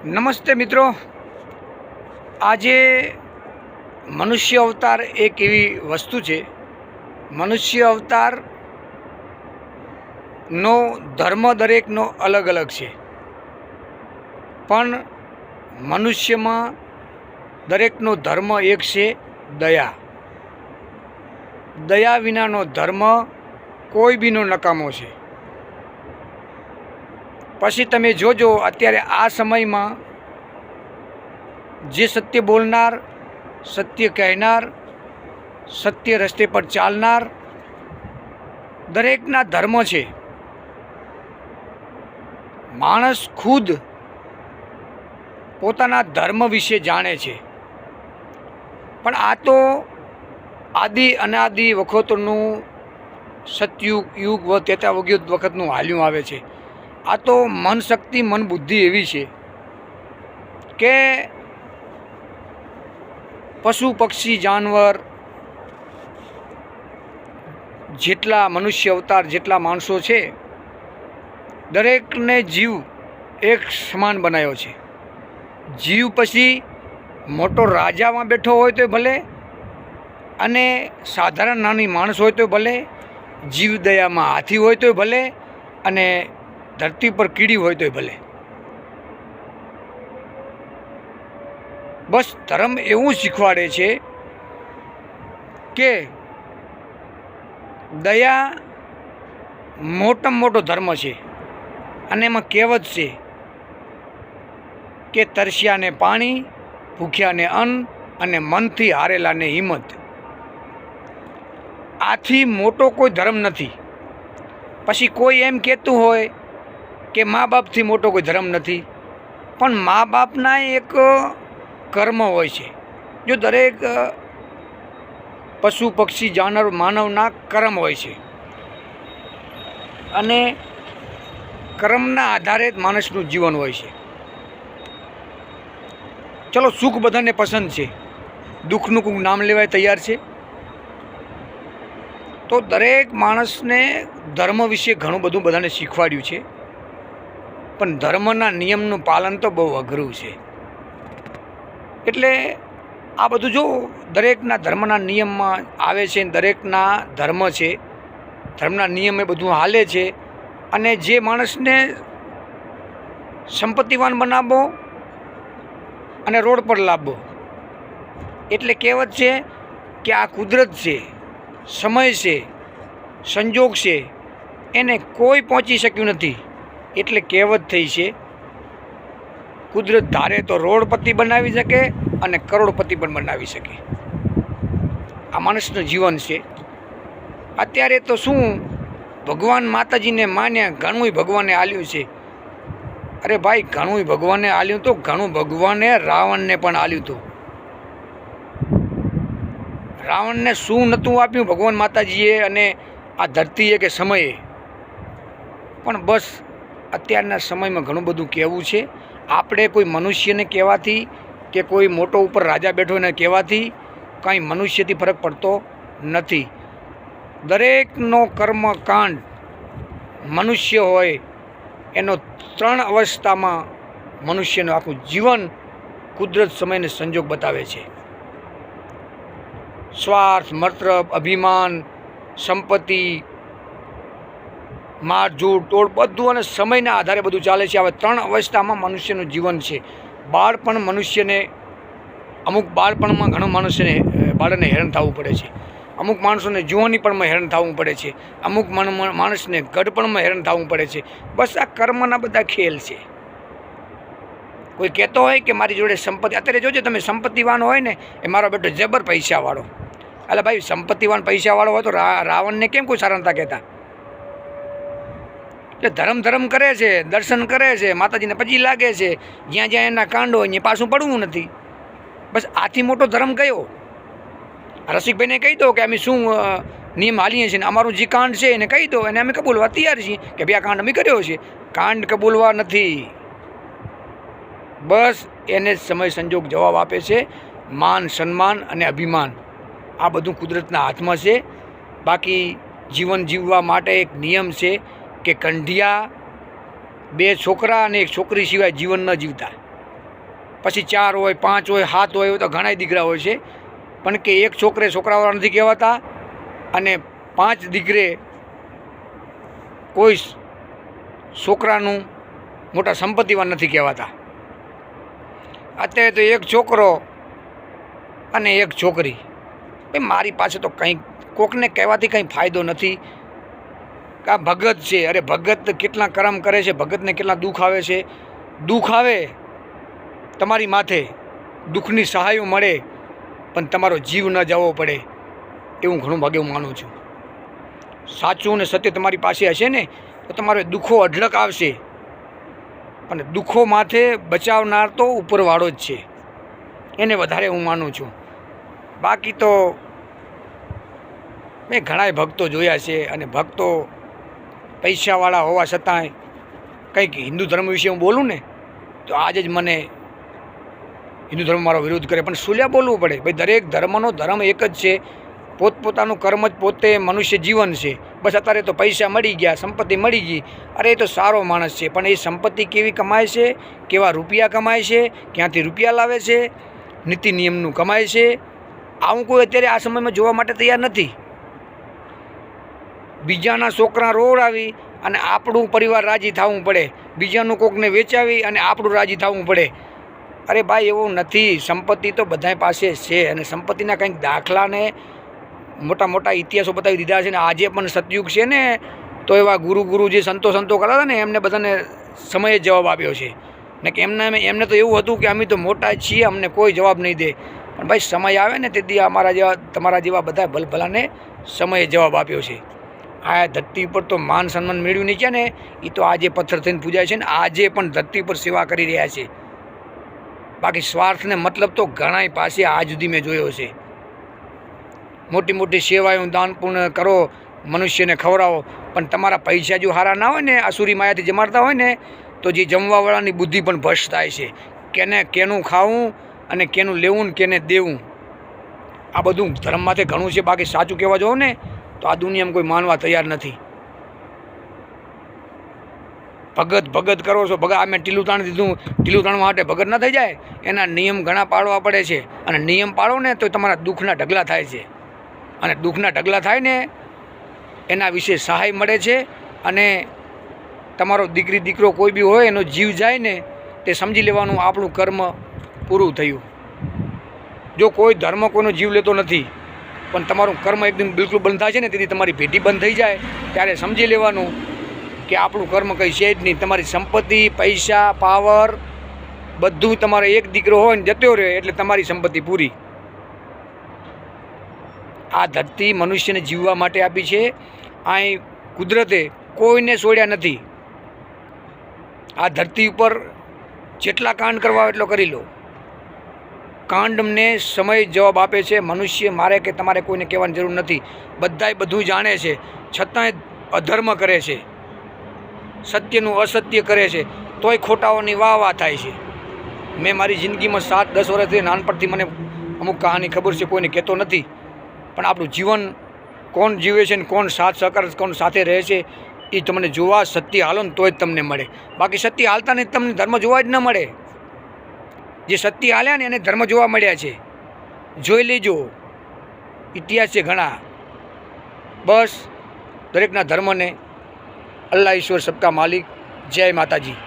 નમસ્તે મિત્રો, આજે મનુષ્ય અવતાર એક એવી વસ્તુ છે. મનુષ્ય અવતારનો ધર્મ દરેકનો અલગ અલગ છે, પણ મનુષ્યમાં દરેકનો ધર્મ એક છે, દયા. દયા વિનાનો ધર્મ કોઈ બીનો નકામો છે. પછી તમે જોજો, અત્યારે આ સમયમાં જે સત્ય બોલનાર, સત્ય કહેનાર, સત્ય રસ્તે પર ચાલનાર દરેકના ધર્મ છે. માણસ ખુદ પોતાના ધર્મ વિશે જાણે છે, પણ આ તો આદિ અનાદિ વખતનું સતયુગ યુગ ત્રેતા યુગ વખતનું હાલ્યું આવે છે. આ તો મન શક્તિ, મન બુદ્ધિ એવી છે કે પશુ પક્ષી જાનવર જેટલા મનુષ્ય અવતાર જેટલા માણસો છે, દરેકને જીવ એક સમાન બનાવ્યો છે. જીવ પછી મોટો રાજામાં બેઠો હોય તો ભલે, અને સાધારણ નાની માણસ હોય તો ભલે, જીવ દયામાં હાથી હોય તો ભલે, અને ધરતી પર કીડી હોય તો ભલે. બસ ધર્મ એવું શીખવાડે છે કે દયા મોટામાં મોટો ધર્મ છે. અને એમાં કહેવત છે કે તરસ્યાને પાણી, ભૂખ્યાને અન્ન, અને મનથી હારેલાને હિંમત. આથી મોટો કોઈ ધર્મ નથી. પછી કોઈ એમ કહેતું હોય કે મા બાપથી મોટો કોઈ ધર્મ નથી, પણ મા બાપના એક કર્મ હોય છે. જો દરેક પશુ પક્ષી જાનવર માનવના કર્મ હોય છે, અને કર્મના આધારે જ માણસનું જીવન હોય છે. ચલો, સુખ બધાને પસંદ છે, દુઃખનું કોઈ નામ લેવાય તૈયાર છે. તો દરેક માણસને ધર્મ વિશે ઘણું બધું બધાને શીખવાડ્યું છે, પણ ધર્મના નિયમનું પાલન તો બહુ અઘરું છે. એટલે આ બધું જો દરેકના ધર્મના નિયમમાં આવે છે, દરેકના ધર્મ છે, ધર્મના નિયમ એ બધું હાલે છે. અને જે માણસને સંપત્તિવાન બનાવવો અને રોડ પર લાવવો, એટલે કહેવત છે કે આ કુદરત છે, સમય છે, સંજોગ છે, એને કોઈ પહોંચી શક્યું નથી. એટલે કહેવત થઈ છે, કુદરત ધારે તો રોડપતિ બનાવી શકે અને કરોડપતિ પણ બનાવી શકે. આ માણસનું જીવન છે. અત્યારે તો શું, ભગવાન માતાજીને માન્યા, ઘણું ભગવાને આલ્યું છે. અરે ભાઈ, ઘણું ભગવાને આલ્યું તો ઘણું ભગવાને રાવણને પણ આલ્યું હતું. રાવણને શું નહોતું આપ્યું ભગવાન માતાજીએ અને આ ધરતીએ કે સમયે? પણ બસ અત્યારના સમયમાં ઘણું બધું કહેવું છે. આપણે કોઈ મનુષ્યને કહેવાથી કે કોઈ મોટો ઉપર રાજા બેઠો એને કહેવાથી કાંઈ મનુષ્યથી ફરક પડતો નથી. દરેકનો કર્મકાંડ મનુષ્ય હોય એનો 3 અવસ્થામાં મનુષ્યનું આખું જીવન કુદરત સમયને સંજોગ બતાવે છે. સ્વાર્થ, મતલબ, અભિમાન, સંપત્તિ, મારઝૂડ, તોડ, બધું અને સમયના આધારે બધું ચાલે છે. આવા 3 અવસ્થામાં મનુષ્યનું જીવન છે. બાળપણ મનુષ્યને, અમુક બાળપણમાં ઘણો મનુષ્યને બાળકને હેરાન થવું પડે છે. અમુક માણસોને જુવાનીપણમાં હેરાન થવું પડે છે. અમુક માણસને ગઢપણમાં હેરાન થવું પડે છે. બસ આ કર્મના બધા ખેલ છે. કોઈ કહેતો હોય કે મારી જોડે સંપત્તિ, અત્યારે જોજો તમે, સંપત્તિવાન હોય ને એ મારો બેટો જબર પૈસાવાળો. એટલે ભાઈ, સંપત્તિવાન પૈસાવાળો હોય તો રાવણને કેમ કોઈ સારા નતા કહેતા? એટલે ધર્મ કરે છે, દર્શન કરે છે, માતાજીને પછી લાગે છે, જ્યાં જ્યાં એના કાંડ હોય ત્યાં પાછું પડવું નથી. બસ આથી મોટો ધર્મ કયો? રસિકભાઈને કહી દો કે અમે શું નિયમ હાલીએ છીએ, ને અમારું જે કાંડ છે એને કહી દો, અને અમે કબૂલવા તૈયાર છીએ કે ભાઈ આ કાંડ અમે કર્યો છે. કાંડ કબૂલવા નથી, બસ એને સમય સંજોગ જવાબ આપે છે. માન, સન્માન અને અભિમાન આ બધું કુદરતના હાથમાં છે. બાકી જીવન જીવવા માટે એક નિયમ છે કે કંઢિયા 2 છોકરા અને 1 છોકરી સિવાય જીવન ન જીવતા. પછી 4 હોય, 5 હોય, 7 હોય, તો ઘણાય દીકરા હોય છે, પણ કે એક છોકરે છોકરાવાળા નથી કહેવાતા અને 5 દીકરે કોઈ છોકરાનું મોટા સંપત્તિવાન નથી કહેવાતા. અત્યારે તો એક છોકરો અને એક છોકરી. ભાઈ મારી પાસે તો કંઈ કોકને કહેવાથી કંઈ ફાયદો નથી. આ ભગત છે, અરે ભગત કેટલા કર્મ કરે છે, ભગતને કેટલા દુઃખ આવે છે. દુઃખ આવે તમારી માથે, દુઃખની સહાયો મળે, પણ તમારો જીવ ન જવો પડે એવું ઘણું ભાગે હું માનું છું. સાચું ને સત્ય તમારી પાસે હશે ને તો તમારે દુઃખો અઢળક આવશે, અને દુઃખો માથે બચાવનાર તો ઉપરવાળો જ છે, એને વધારે હું માનું છું. બાકી તો મેં ઘણાય ભક્તો જોયા છે, અને ભક્તો પૈસાવાળા હોવા છતાંય કંઈક હિન્દુ ધર્મ વિશે હું બોલું ને તો આજે જ મને હિન્દુ ધર્મ મારો વિરોધ કરે, પણ સુલ્યા બોલવું પડે. ભાઈ દરેક ધર્મનો ધર્મ એક જ છે, પોતપોતાનું કર્મ જ પોતે મનુષ્ય જીવન છે. બસ અત્યારે તો પૈસા મળી ગયા, સંપત્તિ મળી ગઈ, અરે એ તો સારો માણસ છે, પણ એ સંપત્તિ કેવી કમાય છે, કેવા રૂપિયા કમાય છે, ક્યાંથી રૂપિયા લાવે છે, નીતિ નિયમનું કમાય છે, આવું કોઈ અત્યારે આ સમયમાં જોવા માટે તૈયાર નથી. બીજાના છોકરા રોવડાવી અને આપણું પરિવાર રાજી થવું પડે, બીજાનું કોકને વેચાવી અને આપણું રાજી થવું પડે. અરે ભાઈ એવું નથી. સંપત્તિ તો બધાય પાસે છે, અને સંપત્તિના કંઈક દાખલાને મોટા મોટા ઇતિહાસો બતાવી દીધા છે. ને આજે પણ સતયુગ છે ને, તો એવા ગુરુ જે સંતો કરતા હતા ને એમને બધાને સમયે જવાબ આપ્યો છે. ને કે એમને તો એવું હતું કે અમે તો મોટા છીએ, અમને કોઈ જવાબ નહીં દે, પણ ભાઈ સમય આવે ને તેથી અમારા જેવા તમારા જેવા બધા ભલભલાને સમયે જવાબ આપ્યો છે. આ ધરતી ઉપર તો માન સન્માન મેળવી નહીં છે ને, એ તો આજે પથ્થર થઈને પૂજાય છે ને આજે પણ ધરતી પર સેવા કરી રહ્યા છે. બાકી સ્વાર્થને મતલબ તો ઘણાય પાસે આજ સુધી મેં જોયો છે. મોટી મોટી સેવાઓ દાન પૂર્ણ કરો, મનુષ્યને ખવડાવો, પણ તમારા પૈસા જો સારા ના હોય ને, આસુરી માયાથી જમાડતા હોય ને, તો જે જમવાવાળાની બુદ્ધિ પણ ભ્રષ્ટ થાય છે. કેનું ખાવું અને કેનું લેવું ને કેને દેવું, આ બધું ધર્મમાંથી ઘણું છે. બાકી સાચું કહેવા જાઓ ને તો આ દુનિયામાં કોઈ માનવા તૈયાર નથી. ભગત કરો છો, મેં ટીલું તાણ દીધું, ટીલું તાણવા માટે ભગત ન થઈ જાય. એના નિયમ ઘણા પાળવા પડે છે, અને નિયમ પાળો ને તો તમારા દુઃખના ઢગલા થાય છે, અને દુઃખના ઢગલા થાય ને એના વિશે સહાય મળે છે. અને તમારો દીકરો કોઈ બી હોય એનો જીવ જાય ને તે સમજી લેવાનું આપણું કર્મ પૂરું થયું. જો કોઈ ધર્મ કોઈનો જીવ લેતો નથી, પણ તમારું કર્મ એકદમ બિલકુલ બંધ થાય છે ને, તેથી તમારી પેઢી બંધ થઈ જાય ત્યારે સમજી લેવાનું કે આપણું કર્મ કંઈ છે જ નહીં. તમારી સંપત્તિ, પૈસા, પાવર બધું તમારે એક દીકરો હોય ને જતો રહે એટલે તમારી સંપત્તિ પૂરી. આ ધરતી મનુષ્યને જીવવા માટે આપી છે. અહીં કુદરતે કોઈને છોડ્યા નથી. આ ધરતી ઉપર જેટલા કાંડ કરવા એટલો કરી લો. કાંડને સમય જવાબ આપે છે. મનુષ્ય મારે કે તમારે કોઈને કહેવાની જરૂર નથી. બધાય બધું જાણે છે, છતાંય અધર્મ કરે છે, સત્યનું અસત્ય કરે છે, તોય ખોટાઓની વાહ થાય છે. મેં મારી જિંદગીમાં 7-10 વર્ષથી નાનપણથી મને અમુક કહાની ખબર છે, કોઈને કહેતો નથી, પણ આપણું જીવન કોણ જીવે છે ને કોણ સાથ સહકાર કોણ સાથે રહે છે એ તમને જોવા સત્ય હાલો ને તો જ તમને મળે. બાકી સત્ય હાલતા ને તમને ધર્મ જોવા જ ન મળે. જે સત્ય હાલ્યા ને એને ધર્મ જોવા મળ્યા છે, જોઈ લેજો. ઇતિહાસ છે ઘણા. બસ દરેકના ધર્મને અલ્લાહ ઈશ્વર સબકા માલિક. જય માતાજી.